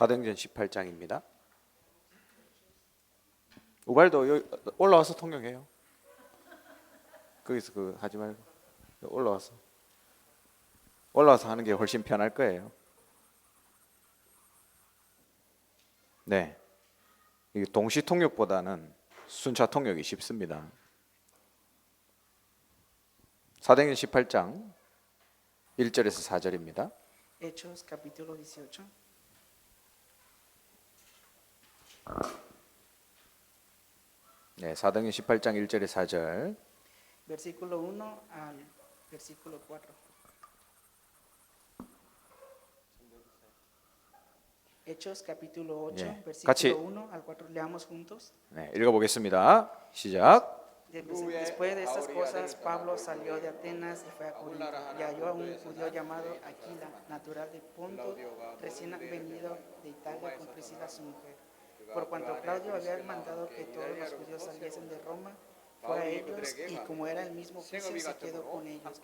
사도행전 18장입니다. 우발도 여기 올라와서 통역해요. 거기서 하지 말고 올라와서 하는 게 훨씬 편할 거예요. 네, 이게 동시 통역보다는 순차 통역이 쉽습니다. 사도행전 18장 1절에서 4절입니다. Hechos capítulo 18. 네, 사도행전 18장 1절에서 4절. Versículo 1 al versículo 4. Hechos capítulo 8, 예, versículo 같이 1 al 4. Leamos juntos. 네, 읽어보겠습니다. 시작. Después de estas cosas, Pablo salió de Atenas y fue a Corinto, y halló a un judío llamado Aquila, natural de Ponto, recién venido de Italia con Priscila su mujer. Por cuanto Claudio había mandado que todos los judíos saliesen de Roma, fue a ellos, y como era el mismo oficio, se quedó con ellos.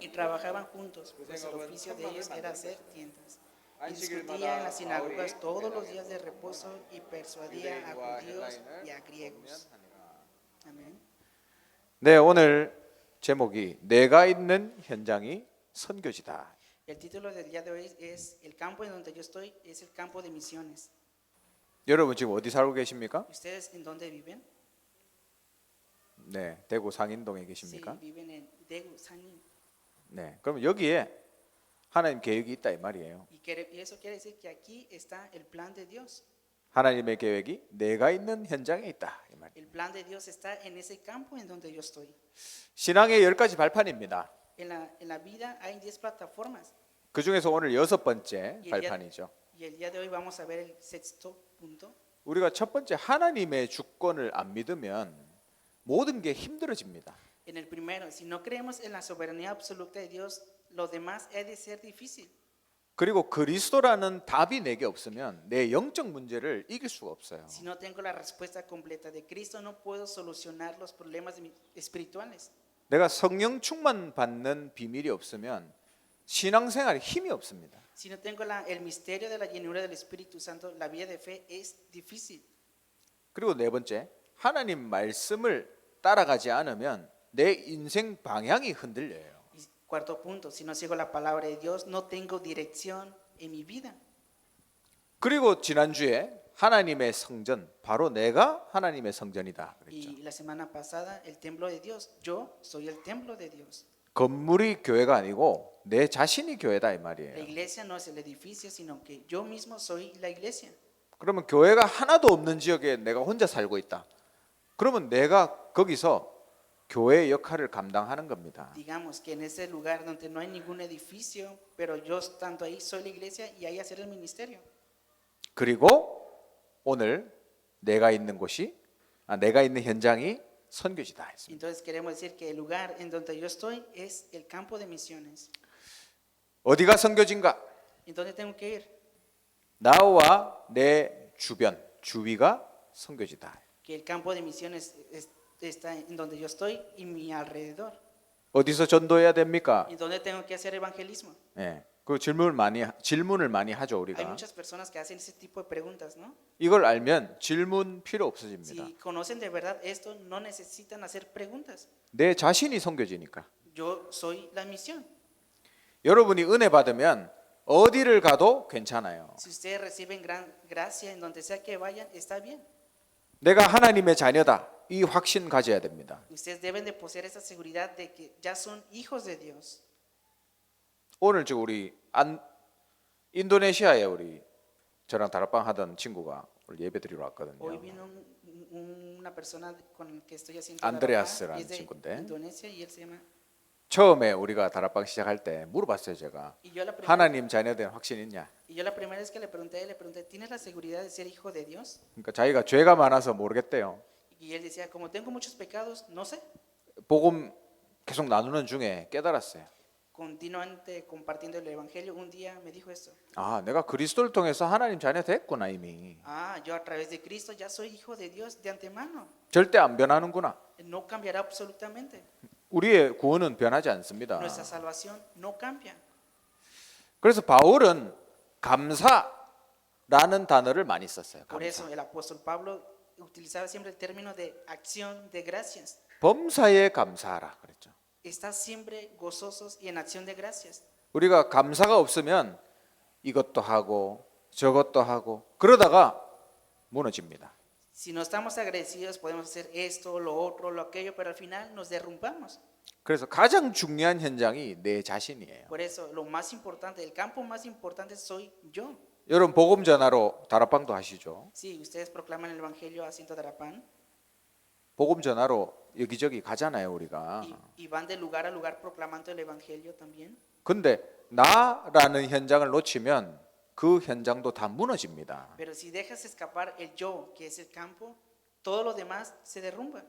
Y trabajaban juntos, pues el oficio de ellos era hacer tiendas. Y discutía en las sinagogas todos los días de reposo y persuadía a judíos y a griegos. Amén. 네, 오늘 제목이 내가 있는 현장이 선교지다. El título del día de hoy es El campo en donde yo estoy es el campo de misiones. 여러분 지금 어디 살고 계십니까? ¿Ustedes en dónde viven? 네, 대구 상인동에 Sí, 계십니까? viven en Daegu, Sanin. 네, 그럼 여기에 하나님 계획이 있다 이 말이에요. Y eso quiere decir que aquí está el plan de Dios. 하나님의 계획이 내가 있는 현장에 있다 이 말이에요. El plan de Dios está en ese campo en donde yo estoy. 신앙의 10가지 발판입니다. En la vida hay 10 plataformas. 그 중에서 오늘 6번째 Y el, 발판이죠. y el día de hoy vamos a ver el sexto punto. 우리가 첫 번째 하나님의 주권을 안 믿으면 모든 게 힘들어집니다. En el primero, si no creemos en la soberanía absoluta de Dios, lo demás ha de ser difícil. 그리고 그리스도라는 답이 내게 없으면 내 영적 문제를 이길 수가 없어요. Si no tengo la respuesta completa de Cristo, no puedo solucionar los problemas espirituales. 내가 성령 충만 받는 비밀이 없으면 신앙생활에 힘이 없습니다. Si no tengo el misterio de la llenura del Espíritu Santo, la vida de fe es difícil. 그리고 네 번째, 하나님 말씀을 따라가지 않으면 내 인생 방향이 흔들려요. Y cuarto punto, si no sigo la palabra de Dios, no tengo dirección en mi vida. 그리고 지난주에 하나님의 성전, 바로 내가 하나님의 성전이다 그랬죠. Y la semana pasada, el templo de Dios, yo soy el templo de Dios. 건물이 교회가 아니고 내 자신이 교회다 이 La 말이에요. iglesia no es el edificio, sino que yo mismo soy la iglesia. 그러면 교회가 하나도 없는 지역에 내가 혼자 살고 있다. 그러면 내가 거기서 교회의 역할을 감당하는 겁니다. Digamos que en ese lugar donde no hay ningún edificio, pero yo estando ahí soy la iglesia y ahí hacer el ministerio. 그리고 오늘 내가 있는 내가 있는 현장이 선교지다 했습니다. Entonces queremos decir que el lugar en donde yo estoy es el campo de misiones. 어디가 선교지인가? ¿En dónde tengo que ir? 나와 내 주위가 선교지다. Que el campo de misiones está en donde yo estoy y mi alrededor. 어디서 전도해야 됩니까? ¿En dónde tengo que hacer evangelismo? 예. 그 질문을 많이 하죠 Hay 우리가. muchas personas que hacen ese tipo de preguntas, ¿no? 이걸 알면 질문 필요 없어집니다. Si conocen de verdad esto, no necesitan hacer preguntas. 내 자신이 선교지니까. Yo soy la misión. 여러분이 은혜 받으면 어디를 가도 괜찮아요. Si ustedes reciben gran gracia en donde sea que vayan, está bien. 내가 하나님의 자녀다. 이 확신 가져야 됩니다. Ustedes deben de poseer esa seguridad de que ya son hijos de Dios. 오늘 저 우리 인도네시아에 우리 저랑 다락방 하던 친구가 오늘 예배 드리러 왔거든요. Hoy vino una persona con el que estoy haciendo Andreas라는 y es de 친구인데. Indonesia y él se llama. 처음에 우리가 다락방 시작할 때 물어봤어요 제가. Y yo la primera, 하나님 자녀된 확신 있냐? vez que le pregunté, ¿tienes la seguridad de ser hijo de Dios? 그러니까 자기가 죄가 많아서 모르겠대요. Y él decía, como tengo muchos pecados, no sé. 복음 계속 나누는 중에 깨달았어요. Continuamente compartiendo el evangelio, un día me dijo esto. 아, 내가 그리스도를 통해서 하나님 자녀 됐구나 이미. Yo a través de Cristo ya soy hijo de Dios de antemano. 절대 안 변하는구나. No cambiará absolutamente. 우리의 구원은 변하지 않습니다. Nuestra salvación no cambia. 그래서 바울은 감사 라는 단어를 많이 썼어요. Por eso 감사. el apóstol Pablo utilizaba siempre el término de acción de gracias. 범사에 감사하라 그랬죠. Estad siempre gozosos y en acción de gracias. 우리가 감사가 없으면 이것도 하고 저것도 하고 그러다가 무너집니다. Si no estamos agradecidos, podemos hacer esto, lo otro, lo aquello, pero al final nos derrumbamos. 그래서 가장 중요한 현장이 내 자신이에요. Por eso, lo más importante, el campo más importante soy yo. 여러분 복음 전하러 다락방도 하시죠. Si ustedes proclaman el evangelio a Cinto Darapán 복음 전하러 여기저기 가잖아요, 우리가. y van de lugar a lugar proclamando el evangelio también. 근데 나라는 현장을 놓치면 그 현장도 다 무너집니다. Pero si dejas escapar el yo, que es el campo, todo lo demás se derrumba.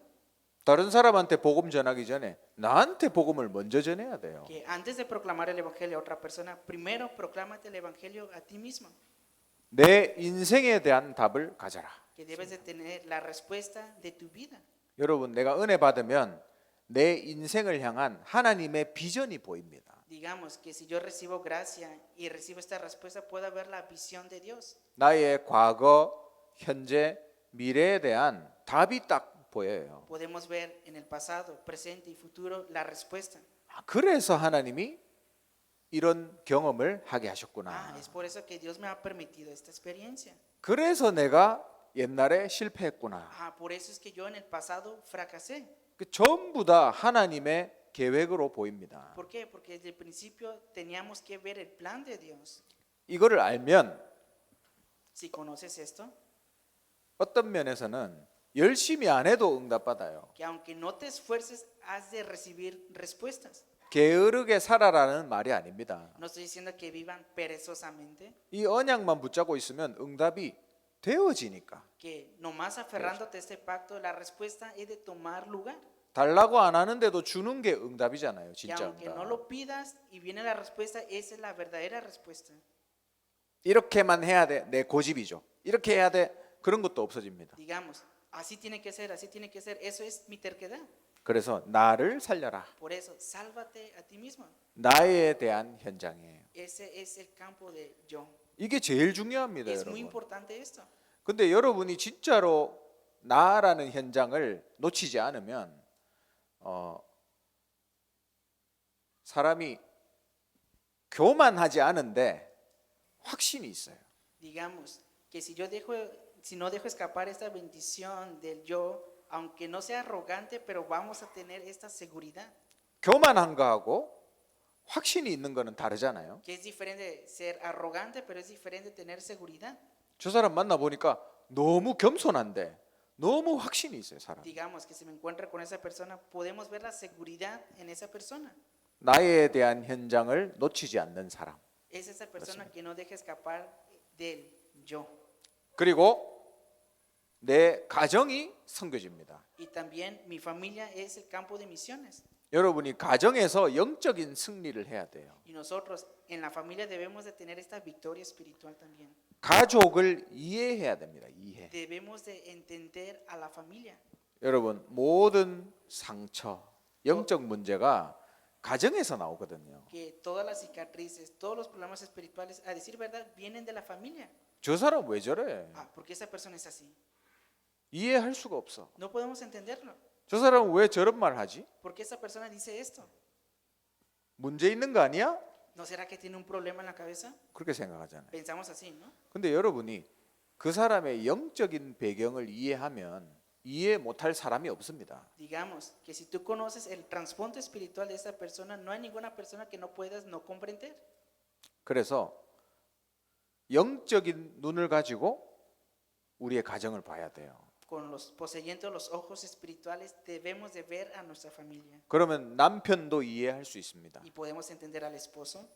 다른 사람한테 복음 전하기 전에 나한테 복음을 먼저 전해야 돼요. Que antes de proclamar el evangelio a otra persona, primero proclámate el evangelio a ti mismo. 내 인생에 대한 답을 가져라. Que debes de tener la respuesta de tu vida. 여러분, 내가 은혜 받으면 내 인생을 향한 하나님의 비전이 보입니다. Digamos que si yo recibo gracia y recibo esta respuesta, puedo ver la visión de Dios. 나의 과거, 현재, 미래에 대한 답이 딱 보여요. Podemos ver en el pasado, presente y futuro la respuesta. 그래서 하나님이 이런 경험을 하게 하셨구나. Es por eso que Dios me ha permitido esta experiencia. 그래서 내가 옛날에 실패했구나. Por eso es que yo en el pasado fracasé. 그 전부 다 하나님의 계획으로 보입니다. ¿Por qué? Porque desde el principio teníamos que ver el plan de Dios. 이거를 알면 Si conoces esto, 어떤 면에서는 열심히 안 해도 응답받아요. que aunque no te esfuerces, has de recibir respuestas. 게으르게 살아라는 말이 아닙니다. No estoy diciendo que vivan perezosamente, 이 언약만 붙잡고 있으면 응답이 되어지니까. que nomás aferrándote a este pacto, la respuesta es de tomar lugar. 달라고 안 하는데도 주는 게 응답이잖아요. Que 진짜 aunque no 응답. lo pidas y viene la respuesta, esa es la verdadera respuesta. 이렇게만 해야 돼. 내 고집이죠. 이렇게 해야 돼. 그런 것도 없어집니다. Digamos, así tiene que ser, así tiene que ser. Eso es mi terquedad. 그래서 나를 살려라. Por eso, sálvate a ti mismo. 나에 대한 현장이에요. Ese es el campo de yo. 이게 제일 중요합니다, Es muy 여러분. importante esto. 근데 여러분이 진짜로 나라는 현장을 놓치지 않으면 사람이 교만하지 않은데 확신이 있어요. Digamos que si no dejo escapar esta bendición del yo, aunque no sea arrogante, pero vamos a tener esta seguridad. 교만한 거하고 확신이 있는 거는 다르잖아요. Que es diferente ser arrogante, pero es diferente tener seguridad. 저 사람 만나 보니까 너무 겸손한데 너무 확신이 있어요, 사람. Digamos que si me encuentro con esa persona, podemos ver la seguridad en esa persona. 나에 대한 현장을 놓치지 않는 사람. Es esa persona que no deja escapar del yo. 그리고 내 가정이 섬겨집니다. Y también mi familia es el campo de misiones. 여러분이 가정에서 영적인 승리를 해야 돼요. Y nosotros en la familia debemos de tener esta victoria espiritual también. 가족을 이해해야 됩니다. 이해. Debemos de entender a la familia. 여러분 모든 상처, 영적 문제가 가정에서 나오거든요. Que todas las cicatrices, todos los problemas espirituales, a decir verdad, vienen de la familia. 저 사람 왜 저래? ¿Por qué esa persona es así? 이해할 수가 없어. No podemos entenderlo. 저 사람은 왜 저런 말 하지? ¿Por qué esa persona dice esto? 문제 있는 거 아니야? ¿No será que tiene un problema en la cabeza? 그렇게 생각하잖아요. Pensamos así, ¿no? 근데 여러분이 그 사람의 영적인 배경을 이해하면 이해 못할 사람이 없습니다. Digamos que si tú conoces el trasfondo espiritual de esa persona, no hay ninguna persona que no puedas no comprender. 그래서 영적인 눈을 가지고 우리의 가정을 봐야 돼요. Poseyendo los ojos espirituales, debemos de ver a nuestra familia. 그러면 남편도 이해할 수 있습니다. Y podemos entender al esposo,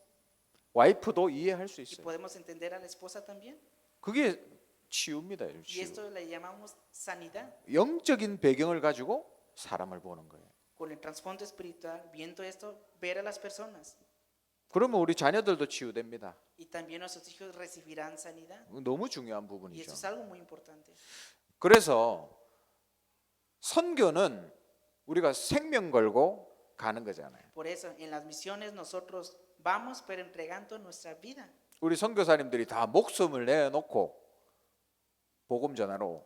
와이프도 이해할 수 y 있어요. podemos entender a la esposa también. 그게 치유입니다. Y 치유. esto le llamamos sanidad. 영적인 배경을 가지고 사람을 보는 거예요. Con el trasfondo espiritual, viendo esto, ver a las personas. 그러면 우리 자녀들도 치유됩니다. Y también nuestros hijos recibirán sanidad. 너무 중요한 Y 부분이죠. esto es algo muy importante. 그래서 선교는 우리가 생명 걸고 가는 거잖아요. Por eso, en las misiones nosotros vamos, pero entregando nuestra vida. 우리 선교사님들이 다 목숨을 내놓고 복음 전하러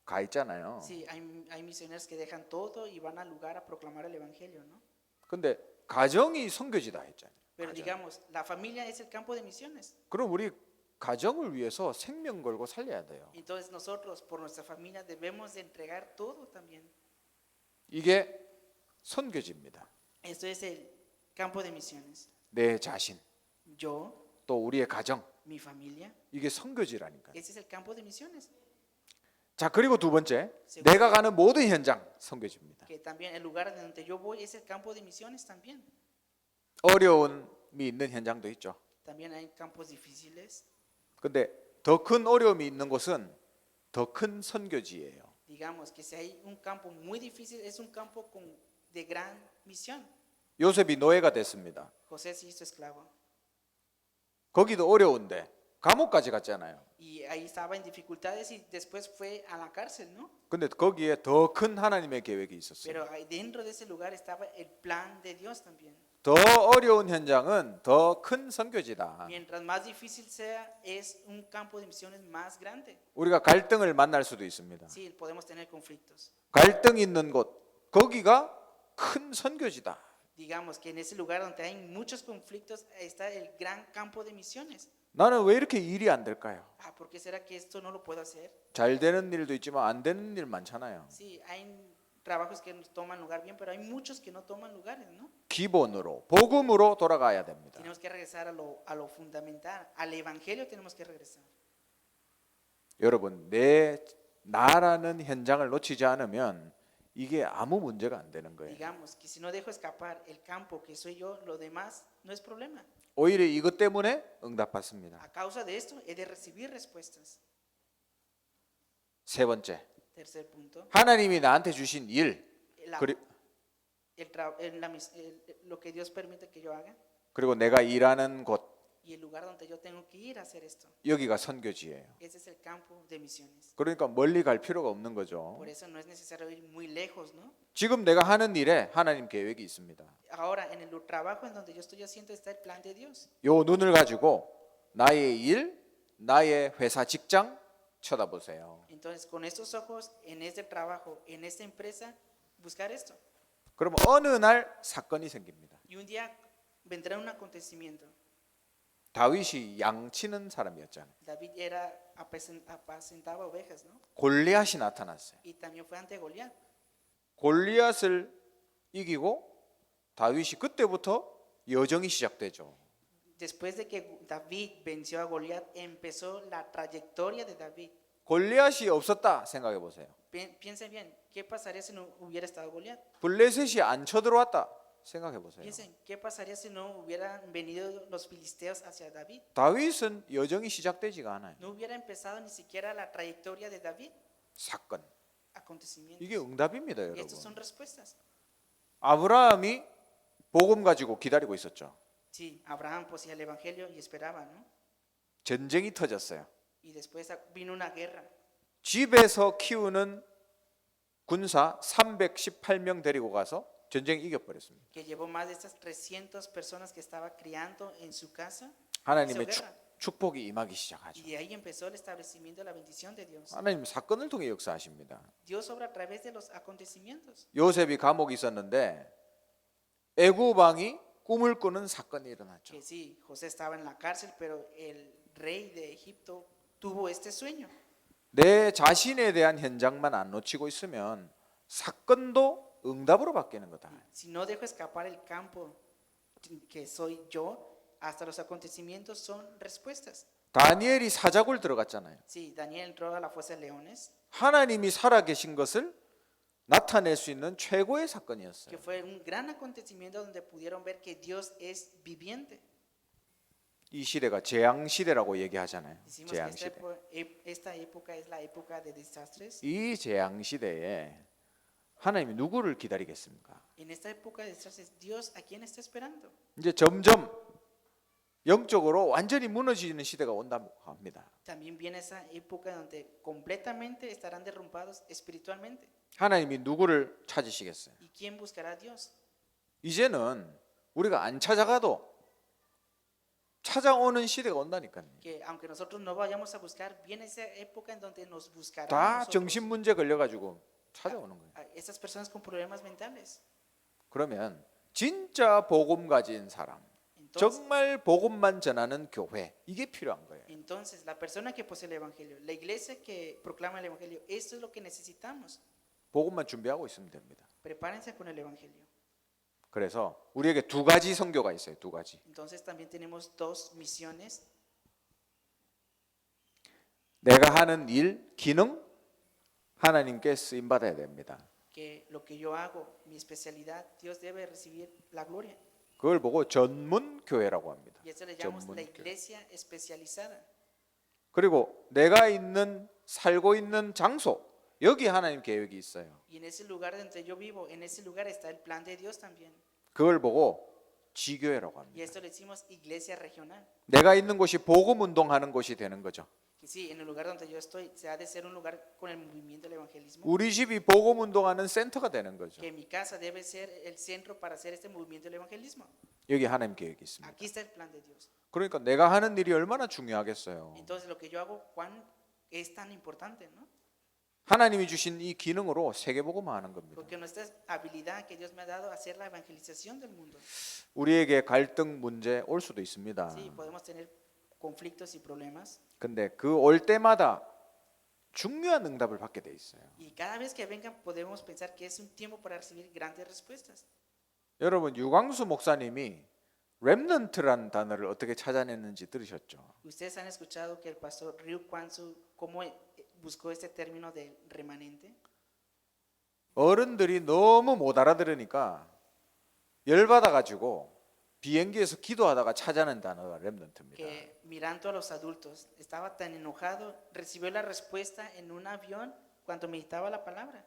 가 있잖아요. Sí, hay misioneros que dejan todo y van al lugar a proclamar el evangelio, ¿no? 근데 가정이 선교지다 했잖아요. Pero 가정. digamos, la familia es el campo de misiones. 그럼 우리 가정을 위해서 생명 걸고 살려야 돼요. Entonces nosotros, por nuestra familia, debemos de entregar todo también. 이게 선교지입니다. Esto es el campo de misiones. 내 자신, Yo, 또 우리의 가정, mi familia, 이게 선교지라니까요. ese es el campo de misiones. 자, 그리고 두 번째, 내가 가는 모든 현장 선교지입니다. Que también el lugar donde yo voy es el campo de misiones también. 어려움이 있는 현장도 있죠. También hay campos difíciles. 근데 더 큰 어려움이 있는 곳은 더 큰 선교지예요. Digamos que si hay un campo muy difícil, es un campo de gran misión. 요셉이 노예가 됐습니다. José se hizo esclavo. 거기도 어려운데 감옥까지 갔잖아요. Y ahí estaba en dificultades y después fue a la cárcel, ¿no? 근데 거기에 더 큰 ha나님의 계획이 있었어요. Pero ahí dentro de ese lugar estaba el plan de Dios también. 더 어려운 현장은 더 큰 선교지다. Mientras más difícil sea, es un campo de misiones más grande. 우리가 갈등을 만날 수도 있습니다. Sí, podemos tener conflictos. 갈등 있는 곳, 거기가 큰 선교지다. Digamos que en ese lugar donde hay muchos conflictos está el gran campo de misiones. 나는 왜 이렇게 일이 안 될까요? Ah, ¿por qué será que esto no lo puedo hacer? 잘 되는 일도 있지만 안 되는 일 많잖아요. Sí, hay trabajos que nos toman lugar bien, pero hay muchos que no toman lugares, ¿no? 기본으로 복음으로 돌아가야 됩니다. Tenemos que regresar a lo fundamental, al evangelio tenemos que regresar. 여러분, 나라는 현장을 놓치지 않으면 이게 아무 문제가 안 되는 거예요. Digamos que si no dejo escapar el campo que soy yo, lo demás no es problema. 오히려 이것 때문에 응답받습니다. A causa de esto he de recibir respuestas. 세 번째, Tercer punto, 하나님이 나한테 주신 일 lo que Dios permite que yo haga 그리고 내가 일하는 곳, y el lugar donde yo tengo que ir a hacer esto. 여기가 선교지예요. Ese es el campo de misiones. 그러니까 멀리 갈 필요가 없는 거죠. Por eso no es necesario ir muy lejos, ¿no? 지금 내가 하는 일에 하나님 계획이 있습니다. Ahora, en el trabajo en donde yo estoy haciendo está el plan de Dios. 요 눈을 가지고 나의 일, 나의 회사 직장 쳐다보세요. Entonces, con estos ojos, en este trabajo, en esta empresa, buscar esto. 그러면 어느 날 사건이 생깁니다. Y un día vendrá un acontecimiento. 다윗이 양치는 사람이었잖아요. David apacentaba ovejas, ¿no? 골리앗이 나타났어요. Y también fue ante Goliat. 골리앗을 이기고 다윗이 그때부터 여정이 시작되죠. Después de que David venció a Goliat, empezó la trayectoria de David. 골리앗이 없었다 생각해 보세요. Piensen bien, ¿qué pasaría si no hubiera estado Goliat? 블레셋이 안 쳐들어왔다 생각해 보세요. Piensen, ¿qué pasaría si no hubieran venido los filisteos hacia David? 다윗은 여정이 시작되지가 않아요. No hubiera empezado ni siquiera la trayectoria de David. 사건. Acontecimientos. 이게 응답입니다, 여러분. Estos son respuestas. 아브라함이 복음 가지고 기다리고 있었죠. Sí, Abraham poseía el evangelio y esperaba, ¿no? 전쟁이 터졌어요. Y después vino una guerra. 집에서 키우는 군사 318명 데리고 가서 전쟁 이겨버렸습니다. Que llevó más de estas 300 personas que estaba criando en su casa. 하나님의 hizo guerra. 축복이 임하기 시작하죠. Y de ahí empezó el establecimiento de la bendición de Dios. 하나님 사건을 통해 역사하십니다. Dios obra a través de los acontecimientos. 요셉이 감옥에 있었는데 애굽 왕이 꿈을 꾸는 사건이 일어났죠. Que sí, José estaba en la cárcel, pero el rey de Egipto tuvo este sueño. 내 자신에 대한 현장만 안 놓치고 있으면 사건도 응답으로 바뀌는 거다. Si no dejo escapar el campo que soy yo, hasta los acontecimientos son respuestas. 다니엘이 사자굴 들어갔잖아요. Sí, Daniel entró a la fosa de leones, 하나님이 살아계신 것을 나타낼 수 있는 최고의 사건이었어요. que fue un gran acontecimiento donde pudieron ver que Dios es viviente. 이 시대가 재앙 시대라고 얘기하잖아요. Decimos que 재앙 시대. esta época es la época de desastres. 이 재앙 시대에 하나님이 누구를 기다리겠습니까? En esta época de desastres, Dios a quién está esperando. 이제 점점 영적으로 완전히 무너지는 시대가 온다고 합니다. También viene esa época donde completamente estarán derrumbados espiritualmente. 하나님이 누구를 찾으시겠어요? ¿Y quién buscará a Dios? 이제는 우리가 안 찾아가도 찾아오는 시대가 온다니까요. que aunque nosotros no vayamos a buscar, viene esa época en donde nos buscarán a 다 nosotros. 정신 문제 걸려가지고 찾아오는 거예요. A esas personas con problemas mentales. 그러면 진짜 복음 가진 사람, Entonces, 정말 복음만 전하는 교회, 이게 필요한 거예요. entonces, la persona que posee el evangelio, la iglesia que proclama el evangelio, esto es lo que necesitamos. 복음만 준비하고 있으면 됩니다. Prepárense con el evangelio. 그래서 우리에게 두 가지 선교가 있어요. 두 가지. Entonces también tenemos dos misiones. 내가 하는 일, 기능 하나님께 쓰임 받아야 됩니다. Que lo que yo hago, mi especialidad, Dios debe recibir la gloria. 그걸 보고 전문 교회라고 합니다. Y eso le llamamos 전문 la 교회. iglesia especializada. 그리고 내가 있는 살고 있는 장소 여기 하나님 계획이 있어요. Y en ese lugar donde yo vivo, en ese lugar está el plan de Dios también. 그걸 보고 지교회라고 Y 합니다. esto le decimos iglesia regional. 내가 있는 곳이 복음 운동하는 곳이 되는 거죠. Que sí, en el lugar donde yo estoy, se ha de ser un lugar con el movimiento del evangelismo. 우리 집이 복음 운동하는 센터가 되는 거죠. Que mi casa debe ser el centro para hacer este movimiento del evangelismo. 여기 하나님 계획이 있습니다. Aquí está el plan de Dios. 그러니까 내가 하는 일이 얼마나 중요하겠어요. Entonces lo que yo hago, ¿cuán es tan importante, no? 하나님이 주신 이 기능으로 세계복음화하는 겁니다. Porque nuestra habilidad que Dios me ha dado a hacer la evangelización del mundo. 우리에게 갈등 문제 올 수도 있습니다. Sí, podemos tener conflictos y problemas. 근데 그 올 때마다 중요한 응답을 받게 돼 있어요. Y cada vez que vengan podemos pensar que es un tiempo para recibir grandes respuestas. 여러분 유광수 목사님이 렘넌트란 단어를 어떻게 찾아냈는지 들으셨죠? Ustedes han escuchado que el pastor Ryu Kwansu cómo buscó este término de remanente. 어른들이 너무 못 알아들으니까 열받아 가지고 비행기에서 기도하다가 찾아낸 단어가 렘넌트입니다. Que mirando a los adultos estaba tan enojado, recibió la respuesta en un avión cuando meditaba la palabra.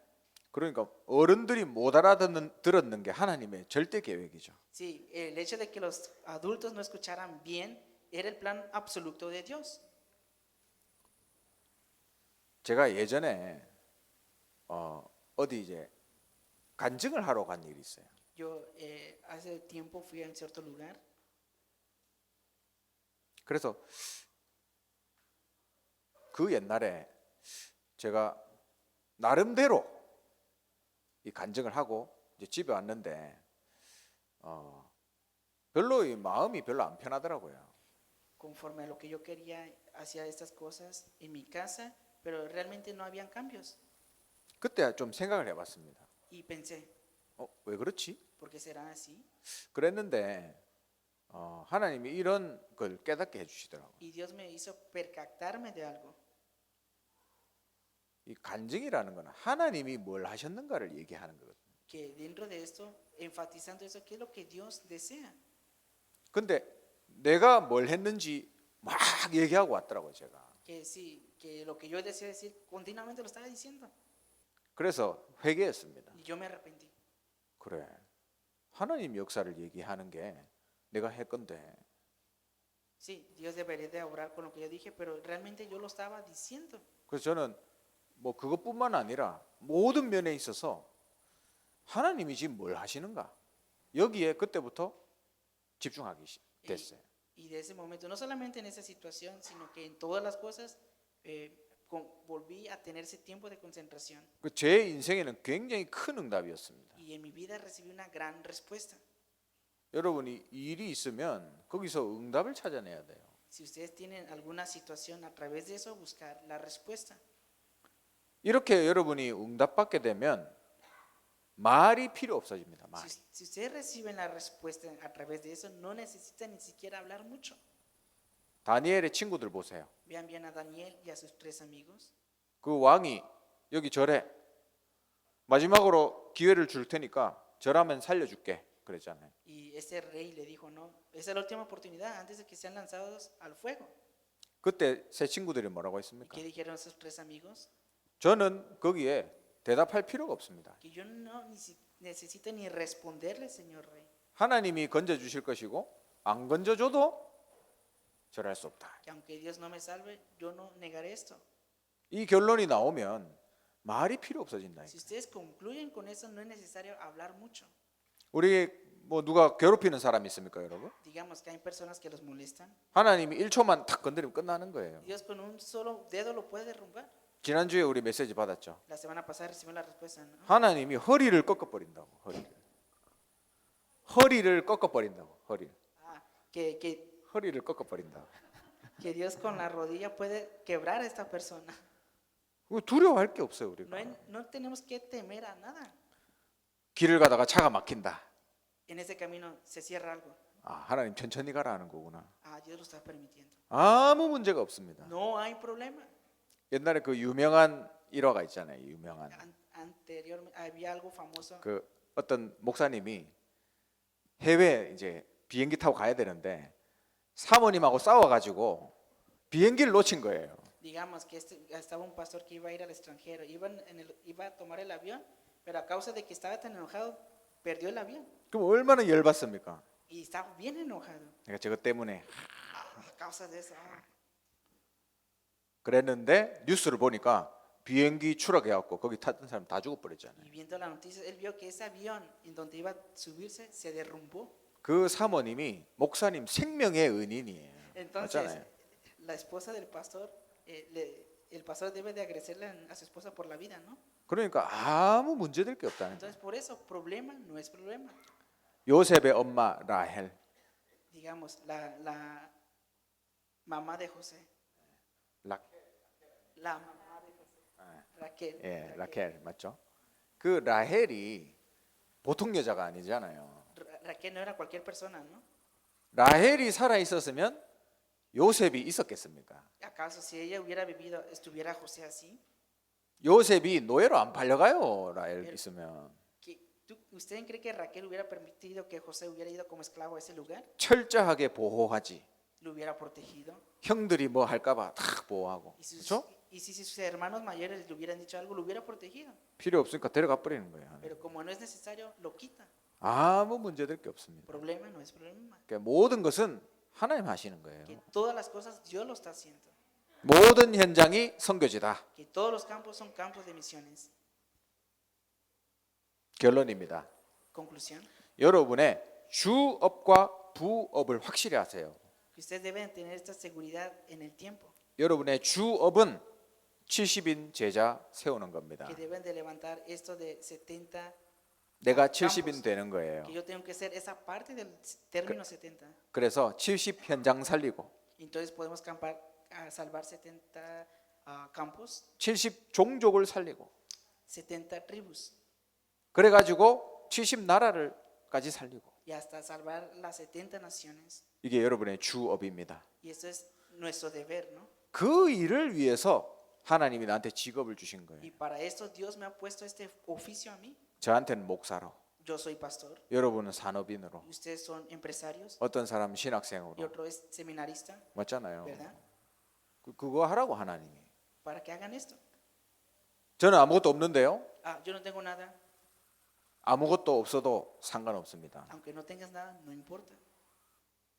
그러니까 어른들이 못 알아들었는 게 하나님의 절대 계획이죠. Sí, el hecho de que los adultos no escucharan bien era el plan absoluto de Dios. 제가 예전에 어디 이제 간증을 하러 간 일이 있어요. Yo hace tiempo fui a un cierto lugar 그래서 그 옛날에 제가 나름대로 이 간증을 하고 이제 집에 왔는데 별로 이 마음이 별로 안 편하더라고요. conforme a lo que yo quería hacía estas cosas en mi casa, pero realmente no habían cambios. 그때 좀 생각을 해봤습니다. Y pensé, 왜 그렇지? ¿por qué será así? 그랬는데 하나님이 이런 걸 깨닫게 해주시더라고요. Y Dios me hizo percatarme de algo. 이 간증이라는 건 하나님이 뭘 하셨는가를 얘기하는 거거든요. Que dentro de esto, enfatizando eso, ¿qué es lo que Dios desea? 근데 내가 뭘 했는지 막 얘기하고 왔더라고요, 제가. Que sí, que lo que yo deseo decir continuamente lo estaba diciendo. 그래서 회개했습니다. Y yo me arrepentí. 그래, 하나님 역사를 얘기하는 게 내가 할 건데 Sí, Dios debería de obrar con lo que yo dije, pero realmente yo lo estaba diciendo. 그래서 저는 뭐 그것뿐만 아니라 모든 면에 있어서 하나님이 지금 뭘 하시는가 여기에 그때부터 집중하기 됐어요. Y de ese momento, no solamente en esa situación, sino que en todas las cosas, volví a tener ese tiempo de concentración. 제 인생에는 굉장히 큰 응답이었습니다. Y en mi vida recibí una gran respuesta. 여러분이 일이 있으면 거기서 응답을 찾아내야 돼요. Si ustedes tienen alguna situación, a través de eso buscar la respuesta. 이렇게 여러분이 응답받게 되면 말이 필요 없어집니다. 말. Si ustedes reciben la respuesta a través de eso, no necesitan ni siquiera hablar mucho. 다니엘의 친구들 보세요. Vean bien a Daniel y a sus tres amigos. 그 왕이 여기 절해. 마지막으로 기회를 줄 테니까 절하면 살려줄게. 그랬잖아요. Y ese rey le dijo, no, esa es la última oportunidad antes de que sean lanzados al fuego. 그때 세 친구들이 뭐라고 했습니까? ¿Qué dijeron esos tres amigos? 저는 거기에 대답할 필요가 없습니다. Que yo no necesito ni responderle, señor rey. 하나님이 건져 주실 것이고 안 건져 줘도 절할 수 없다. Que aunque Dios no me salve, yo no negaré esto. 이 결론이 나오면 말이 필요 없어진다. Si ustedes concluyen con eso, no es necesario hablar mucho. 우리 뭐 누가 괴롭히는 사람이 있습니까, 여러분? Digamos que hay personas que los molestan. 하나님이 1초만 탁 건드리면 끝나는 거예요. Dios con un solo dedo lo puede derrumbar. 지난주에 우리 메시지 받았죠. La semana pasada recibimos la respuesta, ¿no? 하나님이 허리를 꺾어버린다고. 허리를 꺾어버린다고. Ah, que 허리를 꺾어버린다. Dios con la rodilla puede quebrar a esta persona. 두려워할 게 없어요, 우리가. No tenemos que temer a nada. 길을 가다가 차가 막힌다. En ese camino se cierra algo. 아, 하나님 천천히 가라 하는 거구나. Ah, Dios lo está permitiendo. 아무 문제가 없습니다. No hay problema. 옛날에 그 유명한 일화가 있잖아요. 유명한 Anteriormente había algo famoso. 그 어떤 목사님이 해외 이제 비행기 타고 가야 되는데 사모님하고 싸워가지고 비행기를 놓친 거예요. Digamos que estaba un pastor que iba a ir al extranjero, iba a tomar el avión, pero a causa de que estaba tan enojado, perdió el avión. 그럼 얼마나 열받습니까? Y estaba bien enojado. 그러니까 저것 때문에 A causa de eso. 그랬는데 뉴스를 보니까 비행기 추락해갖고 거기 탔던 사람 다 죽어버렸잖아요. Y viendo la noticia, él vio que ese avión en donde iba a subirse se derrumbó. 그 사모님이 목사님 생명의 은인이에요. Entonces, 맞잖아요. la esposa del pastor, el pastor debe de agradecerle a su esposa por la vida, ¿no? 그러니까 아무 문제될 게 없다는 거예요. Entonces, por eso, problema no es problema. 요셉의 엄마 라헬, Digamos, la mamá de José, 라, la mamá de José, Raquel. 예, 라켈 맞죠? 그 라헬이 보통 여자가 아니잖아요. Raquel no era cualquier persona, ¿no? 라헬이 살아 있었으면 요셉이 있었겠습니까? ¿Acaso si ella hubiera vivido, estuviera José así? 요셉이 노예로 안 팔려가요. 라헬 있으면 ¿Usted cree que Raquel hubiera permitido que José hubiera ido como esclavo a ese lugar? 철저하게 보호하지. ¿Lo hubiera protegido? 형들이 뭐 할까봐 다 보호하고, 그렇죠? Y si sus hermanos mayores le hubieran dicho algo, lo hubiera protegido. 필요 없으니까 데려가 버리는 거예요. Pero como no es necesario, lo quita. 아무 문제될 게 없습니다. Problema no es problema. 그러니까 모든 것은 하나님 하시는 거예요. Que todas las cosas Dios lo está haciendo. 모든 현장이 선교지다. Que todos los campos son campos de misiones. 결론입니다. Conclusión. 여러분의 주업과 부업을 확실히 하세요. Que ustedes deben tener esta seguridad en el tiempo. 여러분의 주업은 70인 제자 세우는 겁니다. Que deben de levantar esto de 70. 내가 70인 되는 거예요. Que yo tengo que ser esa parte del término 70. 그래서 70 현장 살리고 Entonces podemos salvar 70 campos, 70 종족을 살리고 70 tribus 그래가지고 70 나라를까지 살리고 y hasta salvar las 70 naciones. 이게 여러분의 주업입니다. Y eso es nuestro deber, ¿no? 그 일을 위해서 하나님이 나한테 직업을 주신 거예요. Y para esto Dios me ha puesto este oficio a mí. 저한테는 목사로, Yo soy pastor, 여러분은 산업인으로, y ustedes son empresarios, 어떤 사람은 y 신학생으로, otro es seminarista, 맞잖아요. ¿verdad? 그거 하라고 하나님이. Para que hagan esto. 저는 아무것도 없는데요. Ah, yo no tengo nada. 아무것도 없어도 상관없습니다. Aunque no tengas nada, no importa.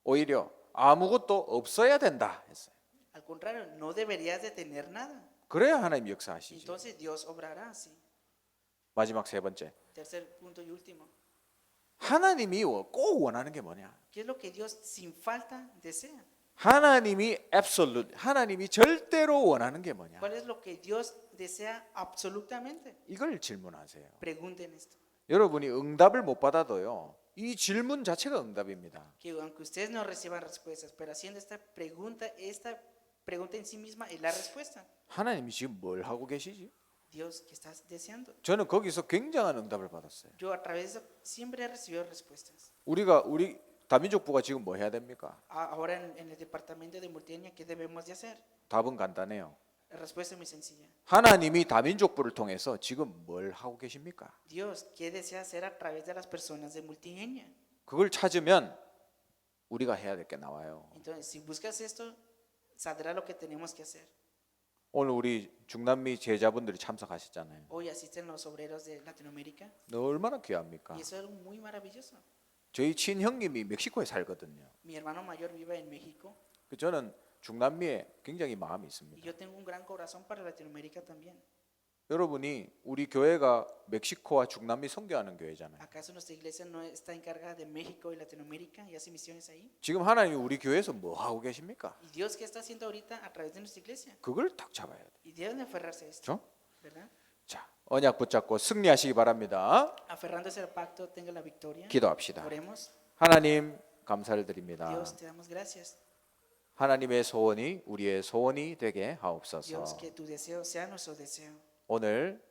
오히려 아무것도 없어야 된다 했어요. Al contrario, no deberías de tener nada. 그래야 하나님 역사하시지. Entonces Dios obrará así. 마지막 세 번째. Tercer punto y último. 하나님이 꼭 원하는 게 뭐냐? ¿Qué es lo que Dios sin falta desea? 하나님이 absolute, 하나님이 절대로 원하는 게 뭐냐? ¿Cuál es lo que Dios desea absolutamente? 이걸 질문하세요. Pregunten esto. 여러분이 응답을 못 받아도요. 이 질문 자체가 응답입니다. Que aunque ustedes no reciban respuestas, pero haciendo esta pregunta en sí misma es la respuesta. 하나님이 지금 뭘 하고 계시지? Dios, ¿qué estás deseando? 저는 거기서 굉장한 응답을 받았어요. Yo a través de eso siempre he recibido respuestas. 우리 다민족부가 지금 뭐 해야 됩니까? Ahora en el departamento de Multietnia, ¿qué debemos de hacer? 답은 간단해요. La respuesta es muy sencilla. 하나님이 다민족부를 통해서 지금 뭘 하고 계십니까? Dios, ¿qué desea hacer a través de las personas de Multietnia? 그걸 찾으면 우리가 해야 될 게 나와요. Entonces, si buscas esto, saldrá lo que tenemos que hacer. 오늘 우리 중남미 제자분들이 참석하셨잖아요. Hoy asisten los obreros de Latinoamérica 얼마나 귀합니까? y eso es muy maravilloso. 저희 친형님이 멕시코에 살거든요. Mi hermano mayor vive en México 저는 중남미에 굉장히 마음이 y 있습니다. yo tengo un gran corazón para Latinoamérica también. 여러분이 우리 교회가 멕시코와 중남미 선교하는 교회잖아요. ¿Acaso nuestra iglesia no está encargada de México y Latinoamérica y hace misiones ahí? 지금 하나님이 우리 교회에서 뭐 하고 계십니까? ¿Y Dios qué está haciendo ahorita a través de nuestra iglesia? 그걸 딱 잡아야 돼. Y deben aferrarse a esto, 그렇죠? ¿verdad? 자, 언약 붙잡고 승리하시기 바랍니다. Aferrándose al pacto, tenga la victoria. 기도합시다. Oremos. 하나님 감사를 드립니다. Dios, te damos gracias. 하나님의 소원이 우리의 소원이 되게 하옵소서. Dios, que tu deseo sea nuestro deseo. 오늘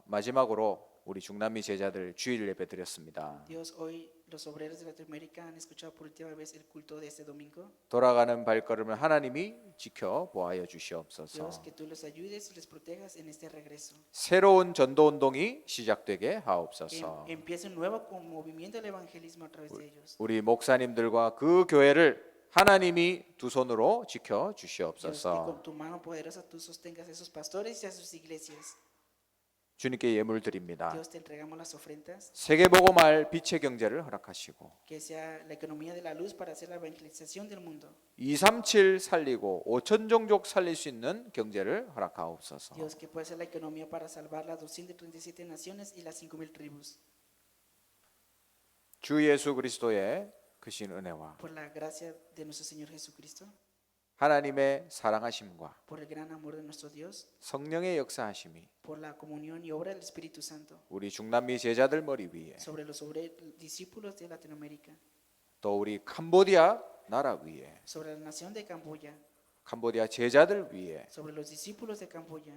마지막으로 우리 중남미 제자들 주일 예배 드렸습니다. Dios, hoy los obreros de Latinoamérica han escuchado por última vez el culto de este domingo. 돌아가는 발걸음을 하나님이 지켜 보하여 주시옵소서. Dios, que tú los ayudes y les protejas en este regreso. 새로운 전도 운동이 시작되게 Que 하옵소서. empiece un nuevo movimiento del evangelismo a través de ellos. 우리 목사님들과 그 교회를 하나님이 두 손으로 지켜 Dios, que 주시옵소서. con tu mano poderosa tú sostengas a esos pastores y a sus iglesias. 주님께 예물 드립니다. Dios, te entregamos las ofrendas. 세계복음할 빛의 경제를 허락하시고 Que sea la economía de la luz para hacer la evangelización del mundo. 237 살리고 5천 종족 살릴 수 있는 경제를 허락하옵소서. Dios, que puede ser la economía para salvar las 237 naciones y las 5,000 tribus. 주 예수 그리스도의 크신 은혜와 Por la gracia de nuestro Señor Jesucristo, 하나님의 사랑하심과 por el gran amor de nuestro Dios, 성령의 역사하심이 por la comunión y obra del Espíritu Santo 우리 중남미 제자들 머리 위에 sobre los discípulos de Latinoamérica, 또 우리 캄보디아 나라 위에 sobre la nación de Camboya, 캄보디아 제자들 위에 sobre los discípulos de Camboya,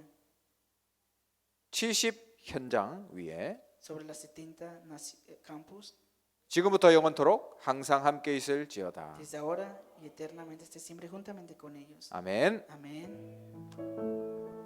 70 현장 위에 sobre las 70 campus, 지금부터 영원토록 항상 함께 있을지어다. desde ahora y eternamente esté siempre juntamente con ellos. 아멘. Amén.